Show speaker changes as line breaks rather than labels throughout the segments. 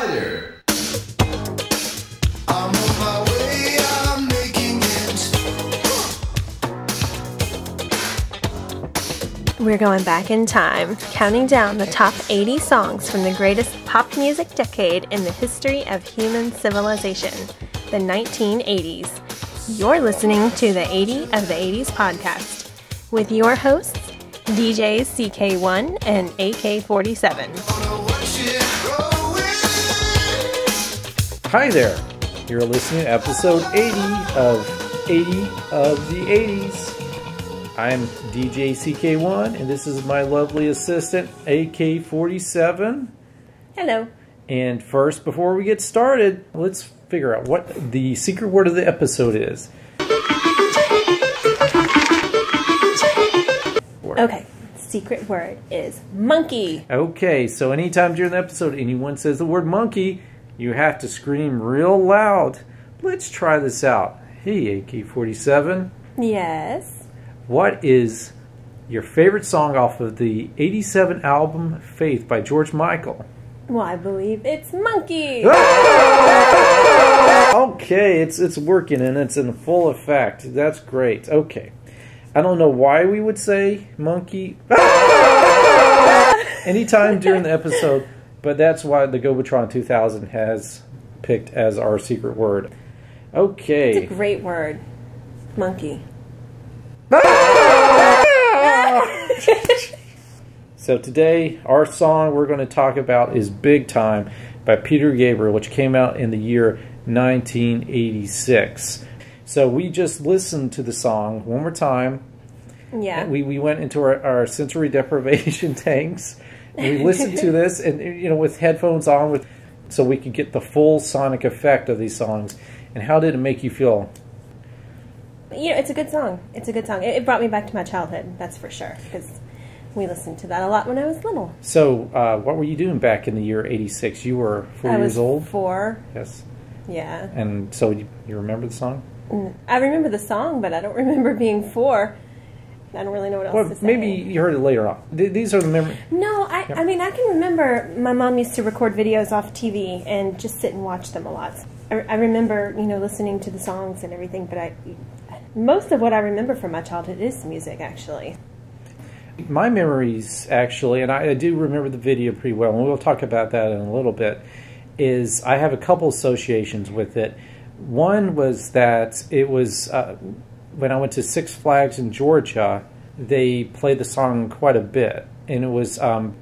Hi there. I'm on my way, I'm making it.
We're going back in time, counting down the top 80 songs from the greatest pop music decade in the history of human civilization, the 1980s. You're listening to the 80 of the 80s podcast with your hosts, DJs CK1 and AK47.
Hi there. You're listening to episode 80 of 80 of the 80s. I'm DJ CK1 and this is my lovely assistant AK47.
Hello.
And first, before we get started, let's figure out what the secret word of the episode is.
Okay, secret word is monkey.
Okay, so anytime during the episode anyone says the word monkey, you have to scream real loud. Let's try this out. Hey, AK47.
Yes?
What is your favorite song off of the 87 album Faith by George Michael?
Well, I believe it's monkey.
Okay, it's working and it's in full effect. That's great. Okay. I don't know why we would say monkey anytime during the episode, but that's why the Gobotron 2000 has picked as our secret word. Okay.
It's a great word. Monkey.
So today, our song we're going to talk about is Big Time by Peter Gabriel, which came out in the year 1986. So we just listened to the song one more time.
Yeah.
We went into our sensory deprivation tanks. And we listened to this, and with headphones on, so we could get the full sonic effect of these songs. And how did it make you feel?
It's a good song. It's a good song. It brought me back to my childhood, that's for sure, because we listened to that a lot when I was little.
So, what were you doing back in the year 86? You were 4 years old?
4.
Yes.
Yeah.
And so you remember the song?
I remember the song, but I don't remember being 4. I don't really know what else to say.
Maybe you heard it later on. These are the memories.
No, I mean, I can remember my mom used to record videos off TV and just sit and watch them a lot. I remember, listening to the songs and everything, but most of what I remember from my childhood is music, actually.
My memories, actually, and I do remember the video pretty well, and we'll talk about that in a little bit, is I have a couple associations with it. One was that it was... when I went to Six Flags in Georgia, they played the song quite a bit. And it was,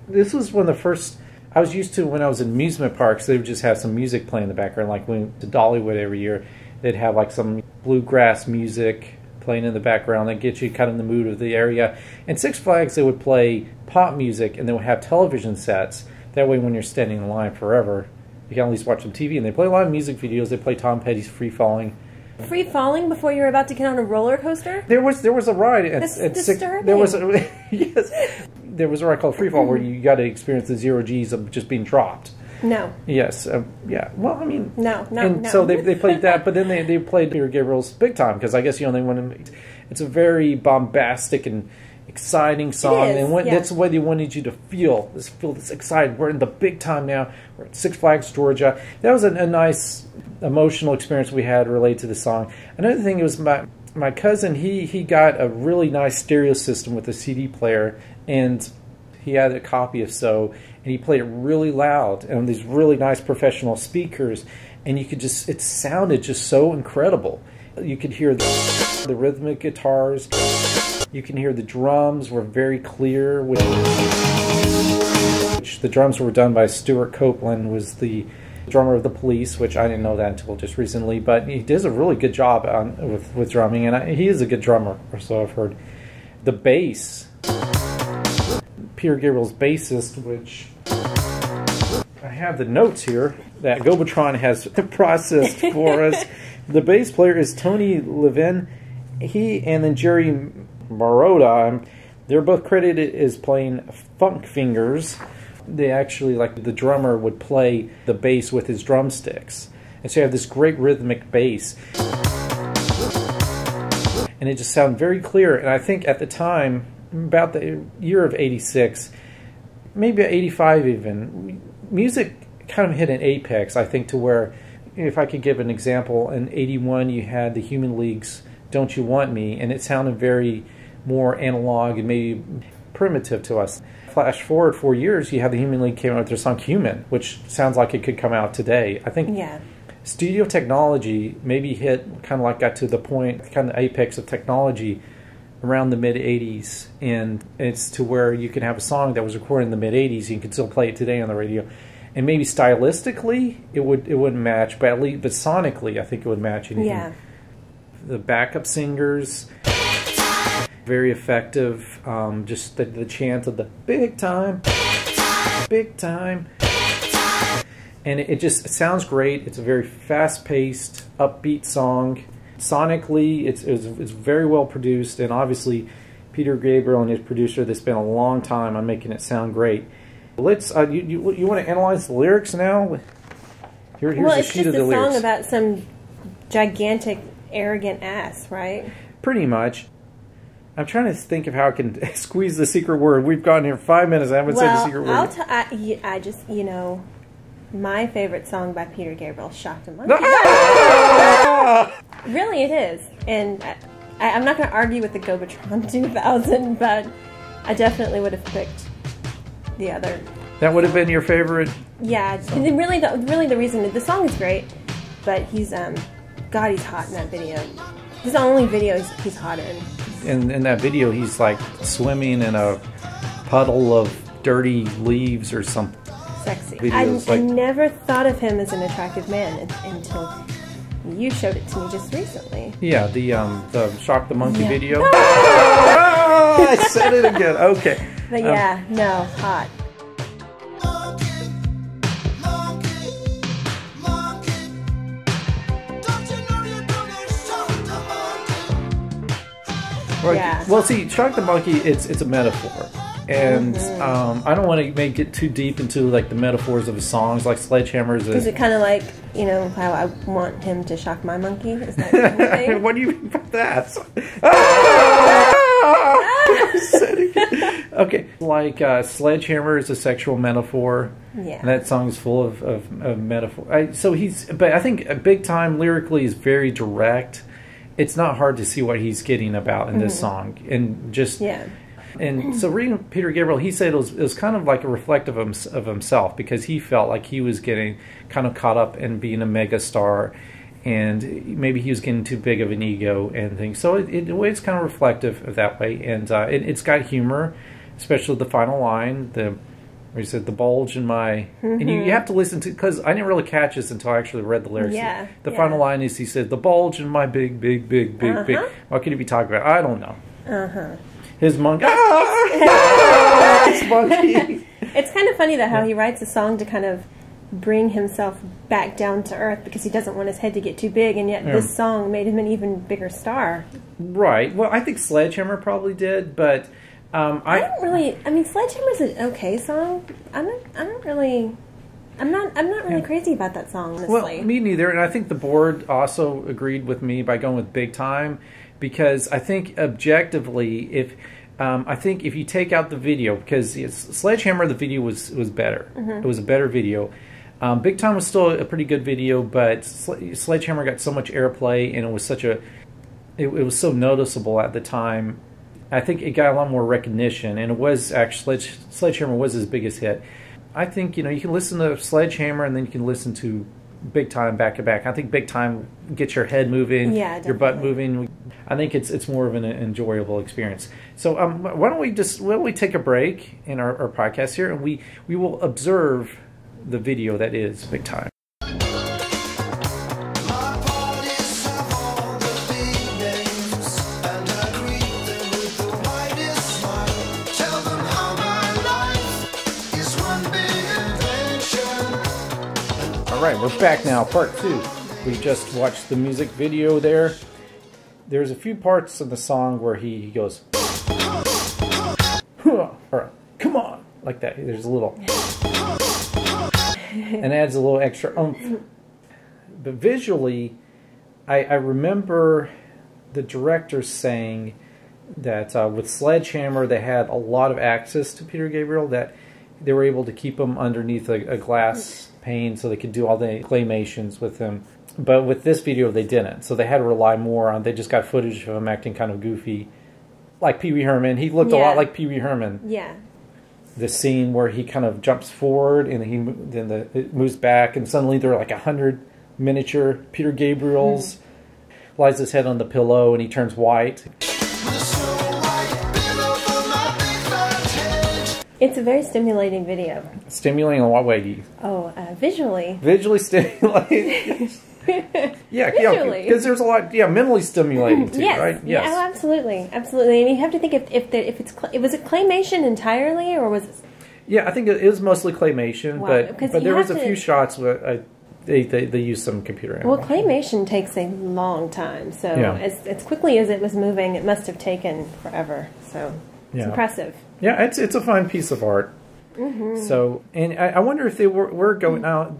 this was one of the first, I was used to when I was in amusement parks, they would just have some music playing in the background. Like when we went to Dollywood every year, they'd have like some bluegrass music playing in the background that gets you kind of in the mood of the area. And Six Flags, they would play pop music and they would have television sets. That way when you're standing in line forever, you can at least watch some TV. And they play a lot of music videos. They play Tom Petty's Free Falling.
Free falling before you were about to get on a roller coaster?
There was a ride at
disturbing.
There was there was a ride called Free Fall where you got to experience the 0 G's of just being dropped.
No.
Yes. Yeah. Well, I mean.
No.
So they played that, but then they played Peter Gabriel's Big Time because I guess they wanted. It's a very bombastic and exciting song, and that's the way they wanted you to feel this excited. We're in the big time now. We're at Six Flags, Georgia. That was a nice emotional experience we had related to the song. Another thing was my cousin. He got a really nice stereo system with a CD player, and he had a copy of So, and he played it really loud and these really nice professional speakers, and you could it sounded just so incredible. You could hear the rhythmic guitars. You can hear the drums were very clear. The drums were done by Stuart Copeland, was the drummer of the Police, which I didn't know that until just recently. But he does a really good job with drumming, and he is a good drummer, or so I've heard. The bass, Peter Gabriel's bassist, which I have the notes here that Gobotron has processed for us. The bass player is Tony Levin. He and then Jerry Marotta, they're both credited as playing funk fingers. They actually, like the drummer would play the bass with his drumsticks. And so you have this great rhythmic bass. And it just sounded very clear. And I think at the time, about the year of 86, maybe 85 even, music kind of hit an apex, I think, to where, if I could give an example, in 81 you had the Human League's Don't You Want Me, and it sounded very more analog and maybe primitive to us. Flash forward 4 years, you have the Human League came out with their song Human, which sounds like it could come out today. I think studio technology maybe hit, kind of like got to the point, kind of the apex of technology around the mid-'80s, and it's to where you can have a song that was recorded in the mid-'80s, and you can still play it today on the radio. And maybe stylistically it wouldn't match, but at least, but sonically I think it would match anything.
Yeah.
The backup singers, very effective. Just the chant of the big time, big time. And it just sounds great. It's a very fast-paced, upbeat song. Sonically, it's very well produced, and obviously Peter Gabriel and his producer, they spent a long time on making it sound great. Let's you want to analyze the lyrics now? Here's a sheet of the lyrics.
Well, it's just a song about some gigantic, arrogant ass, right?
Pretty much. I'm trying to think of how I can squeeze the secret word. We've gone here 5 minutes. I haven't said the secret word.
I just, my favorite song by Peter Gabriel, "Shock the Monkey." Really, it is. And I'm not going to argue with the Gobotron 2000, but I definitely would have picked the other.
That would have been your favorite?
Yeah. Really, the reason, the song is great, but he's, God, he's hot in that video. It's the only video he's hot in.
In that video, he's like swimming in a puddle of dirty leaves or something.
Sexy. I never thought of him as an attractive man until you showed it to me just recently.
Yeah, the Shock the Monkey video. I said it again. Okay.
But yeah, no, hot.
Yeah. Well, see, Shock the Monkey, it's a metaphor. And I don't want to get too deep into like the metaphors of his songs, like Sledgehammer's.
Is it kind of like, how I want him to shock my monkey? Is that kind of thing?
What do you mean by that? Okay, like Sledgehammer is a sexual metaphor.
Yeah.
And that song is full of metaphor. But I think Big Time lyrically is very direct. It's not hard to see what he's getting about in this song, and just And so reading Peter Gabriel, he said it was kind of like a reflective of himself, because he felt like he was getting kind of caught up in being a mega star, and maybe he was getting too big of an ego and things. So it's kind of reflective of that way, and it's got humor, especially the final line, where he said, "The bulge in my," and you have to listen to, because I didn't really catch this until I actually read the lyrics.
Yeah.
The final line is, he said, "The bulge in my big, big, big, big, big." What could he be talking about? I don't know. His monkey. His monkey.
It's kind of funny though how he writes a song to kind of bring himself back down to earth, because he doesn't want his head to get too big, and yet this song made him an even bigger star. Right.
Well, I think Sledgehammer probably did, but
I don't really. I mean, Sledgehammer's an okay song. I'm not really crazy about that song, honestly.
Well, me neither, and I think the board also agreed with me by going with Big Time, because I think objectively, if you take out the video, because Sledgehammer, the video was better. It was a better video. Big Time was still a pretty good video, but Sledgehammer got so much airplay, and it was it was so noticeable at the time. I think it got a lot more recognition, and it was actually Sledgehammer was his biggest hit. I think you can listen to Sledgehammer, and then you can listen to Big Time back to back. I think Big Time gets your head moving, your butt moving. I think it's more of an enjoyable experience. So why don't we take a break in our podcast here, and we will observe the video that is Big Time. All right, we're back now, part 2. We just watched the music video there. There's a few parts of the song where he goes, or come on, like that. There's a little, and adds a little extra oomph. But visually, I remember the director saying that with Sledgehammer, they had a lot of access to Peter Gabriel, that they were able to keep him underneath a glass pane so they could do all the claymations with him. But with this video, they didn't. So they had to rely more on, they just got footage of him acting kind of goofy. Like Pee Wee Herman. He looked a lot like Pee Wee Herman.
Yeah.
The scene where he kind of jumps forward and it moves back, and suddenly there are like 100 miniature Peter Gabriels. Lies his head on the pillow and he turns white.
It's a very stimulating video.
Stimulating in what way do you?
Oh, visually.
Visually stimulating. Yeah,
Visually.
because there's a lot. Yeah, mentally stimulating too,
Yes.
right? Yes.
Yeah, oh, absolutely, absolutely. And you have to think if it was a claymation entirely, or was it?
Yeah, I think it was mostly claymation,
Wow,
but
because
there
you
was a
have
few
to-
shots where they used some computer.
Well, claymation takes a long time, so
Yeah.
as quickly as it was moving, it must have taken forever. So it's impressive.
Yeah, it's a fine piece of art. So, and I wonder if they were going out.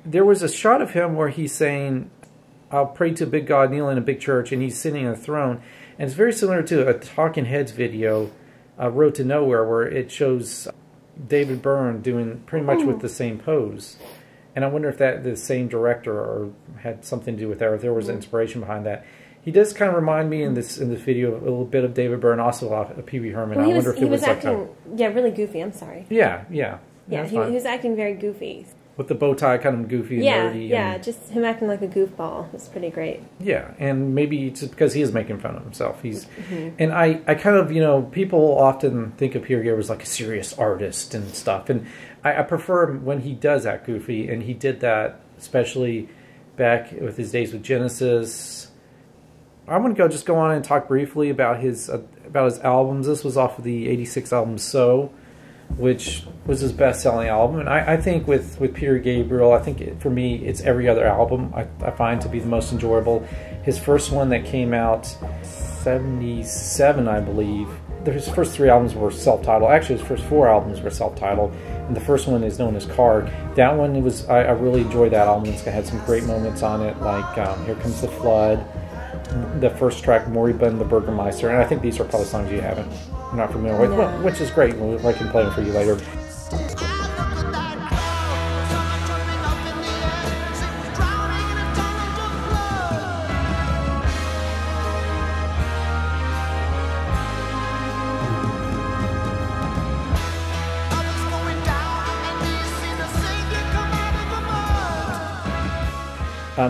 There was a shot of him where he's saying, "I'll pray to a big God, kneel in a big church," and he's sitting on a throne. And it's very similar to a Talking Heads video, Road to Nowhere, where it shows David Byrne doing pretty much with the same pose. And I wonder if the same director or had something to do with that, or if there was inspiration behind that. He does kind of remind me in this video a little bit of David Byrne, also of Pee Wee Herman.
Well,
I wonder if
he
it was like
acting, really goofy. I'm sorry.
Yeah.
Yeah,
That's
he
fine.
was acting very goofy.
With the bow tie, kind of goofy and nerdy.
Yeah,
and,
just him acting like a goofball was pretty great.
yeah, and maybe it's because he is making fun of himself. And I kind of, people often think of Peter Gabriel as like a serious artist and stuff, and I prefer him when he does act goofy, and he did that especially back with his days with Genesis. I'm going to just go on and talk briefly about his albums. This was off of the '86 album So, which was his best-selling album. And I think with Peter Gabriel, I think for me, it's every other album I find to be the most enjoyable. His first one that came out 77, I believe. His first 3 albums were self-titled. Actually, his first 4 albums were self-titled. And the first one is known as Card. That one, I really enjoyed that album. It's had some great moments on it, like Here Comes the Flood, the first track, Moribund the Burgermeister. And I think these are probably songs you haven't. Not familiar with,
No.
which is great. I can play them for you later.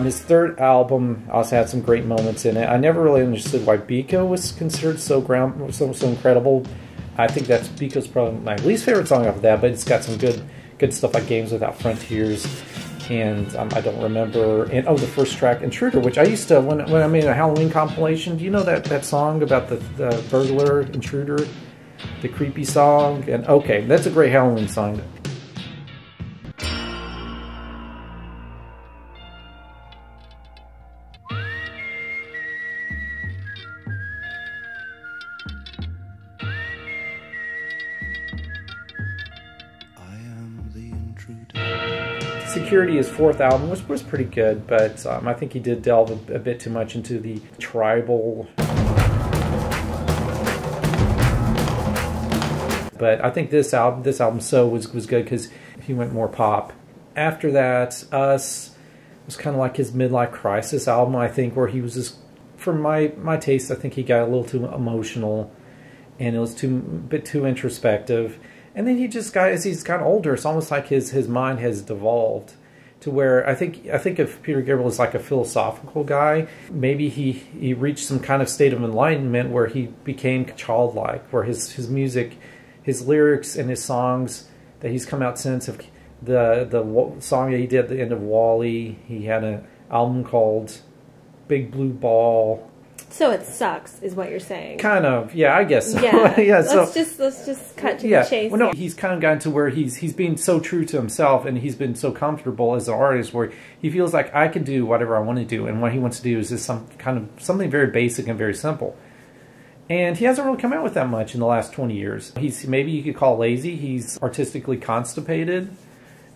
His third album also had some great moments in it. I never really understood why Biko was considered so incredible. I think that's Biko's probably my least favorite song off of that, but it's got some good stuff like Games Without Frontiers, and I don't remember. And the first track, Intruder, which I used to when I made a Halloween compilation. Do you know that song about the burglar intruder, the creepy song? And okay, that's a great Halloween song. Security, his 4th album, was pretty good, but I think he did delve a bit too much into the tribal. But I think this album So was good because he went more pop. After that, Us was kind of like his midlife crisis album, I think, where he was just, for my taste, I think he got a little too emotional, and it was a bit too introspective. And then he just got, as he's gotten older, it's almost like his mind has devolved to where I think of Peter Gabriel as like a philosophical guy. Maybe he reached some kind of state of enlightenment where he became childlike, where his music, his lyrics and his songs that he's come out since, of the song that he did at the end of Wall-E, he had an album called Big Blue Ball.
So it sucks, is what you're saying.
Kind of, yeah, I guess so.
Yeah,
yeah,
let's just cut to the chase.
Well, no, he's kind of gotten to where he's being so true to himself, and he's been so comfortable as an artist, where he feels like I can do whatever I want to do, and what he wants to do is just something very basic and very simple. And he hasn't really come out with that much in the last 20 years. Maybe you could call lazy. He's artistically constipated.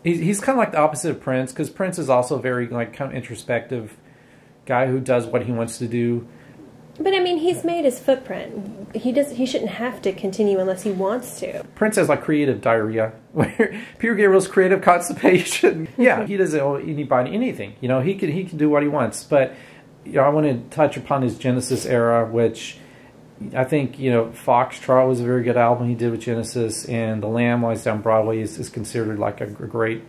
He's kind of like the opposite of Prince, because Prince is also very kind of introspective guy who does what he wants to do.
But I mean, he's made his footprint. He shouldn't have to continue unless he wants to.
Prince has like creative diarrhea, where Peter Gabriel's creative constipation. Yeah, he doesn't owe anybody anything. You know, he can do what he wants. But you know, I want to touch upon his Genesis era, which I think, you know, Foxtrot was a very good album he did with Genesis, and The Lamb Lies Down Broadway is considered like a great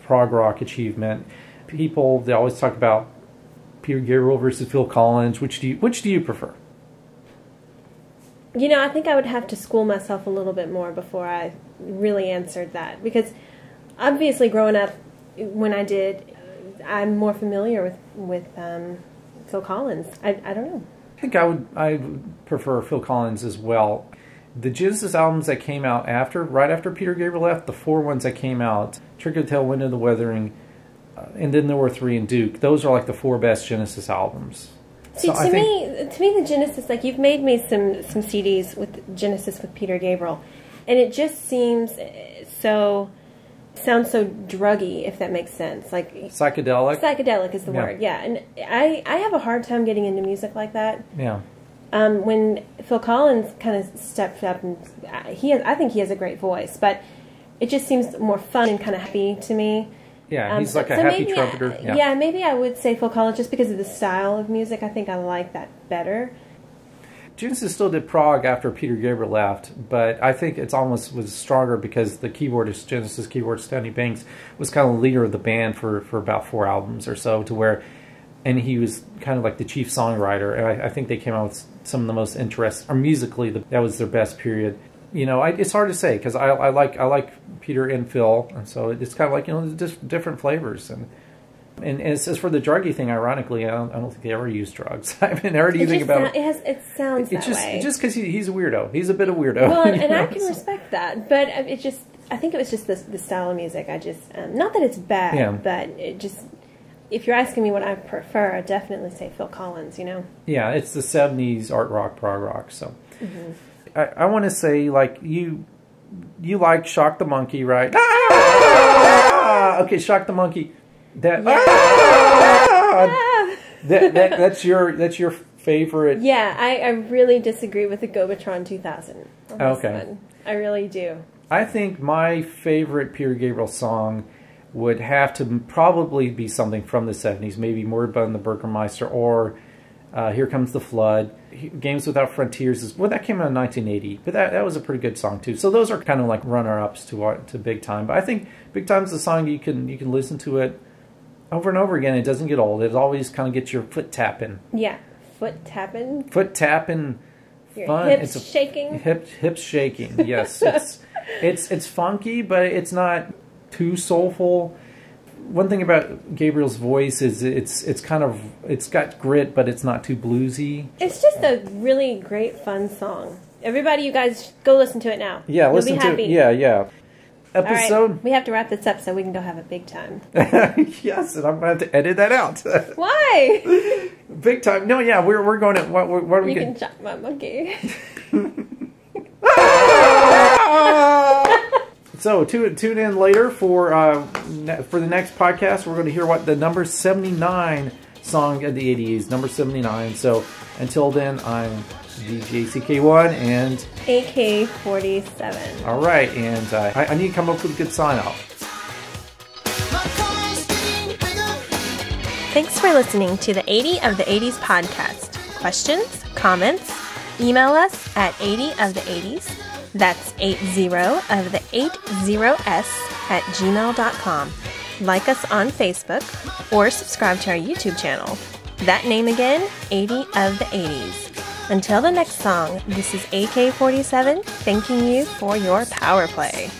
prog rock achievement. People, they always talk about Peter Gabriel versus Phil Collins. Which do you prefer?
You know, I think I would have to school myself a little bit more before I really answered that, because obviously growing up when I did, I'm more familiar with Phil Collins. I don't know.
I think I would prefer Phil Collins as well. The Genesis albums that came out right after Peter Gabriel left, the 4 ones that came out, Trick of the Tail, Wind of the Weathering, and then there were 3 in Duke. Those are like the 4 best Genesis albums.
See,
so
to me, the Genesis, like, you've made me some CDs with Genesis with Peter Gabriel, and it just seems sounds so druggy, if that makes sense. Like
psychedelic.
Psychedelic is the word, yeah. And I have a hard time getting into music like that.
Yeah.
When Phil Collins kind of stepped up, and I think he has a great voice, but it just seems more fun and kind of happy to me.
Yeah, he's like a happy trumpeter.
Yeah, maybe I would say Phil Collins just because of the style of music. I think I like that better.
Genesis still did prog after Peter Gabriel left, but I think it's almost was stronger because the keyboardist, Genesis keyboardist Stanley Banks, was kind of the leader of the band for about 4 albums or so, to where, and he was kind of like the chief songwriter, and I think they came out with some of the most interesting, or musically, that was their best period. You know, it's hard to say, because I like Peter and Phil, and so it's kind of like, you know, different flavors. And as for the druggy thing, ironically, I don't think they ever use drugs. I haven't heard anything about it.
It sounds that way.
It's just because he's a weirdo. He's a bit of a weirdo.
Well, and I can respect that, but I think it was just the style of music. I just, not that it's bad, but it just, if you're asking me what I prefer, I'd definitely say Phil Collins, you know? Yeah,
it's the 70s art rock, prog rock, so. Mm-hmm. I want to say, like, you like Shock the Monkey, right? Okay, Shock the Monkey. That's your favorite.
Yeah, I really disagree with the Gobotron 2000.
Okay,
I really do.
I think my favorite Peter Gabriel song would have to probably be something from the 70s, maybe Moribund the Burgermeister, or Here Comes the Flood. Games Without Frontiers that came out in 1980, but that was a pretty good song too. So those are kind of like runner-ups to Big Time. But I think Big Time's a song you can listen to it over and over again. It doesn't get old. It always kind of gets your foot tapping.
Yeah, foot tapping.
Foot tapping.
Your
fun.
Hips shaking.
Hips shaking. Yes, it's funky, but it's not too soulful. One thing about Gabriel's voice is it's got grit, but it's not too bluesy.
It's just a really great fun song. Everybody, you guys, go listen to it now.
Yeah, listen to it. Yeah. Episode.
All right, we have to wrap this up so we can go have a big time.
Yes, and I'm going to have to edit that out.
Why?
Big time. No, yeah, we're going to. What are we?
You can chop my monkey.
So tune in later for the next podcast. We're going to hear what the number 79 song of the 80s, number 79. So until then, I'm DJ CK1 and
AK47.
All right, and I need to come up with a good sign off.
Thanks for listening to the 80 of the 80s podcast. Questions, comments, email us at 80ofthe80s. That's 80ofthe80s@gmail.com. Like us on Facebook or subscribe to our YouTube channel. That name again, 80 of the 80s. Until the next song, this is AK47 thanking you for your power play.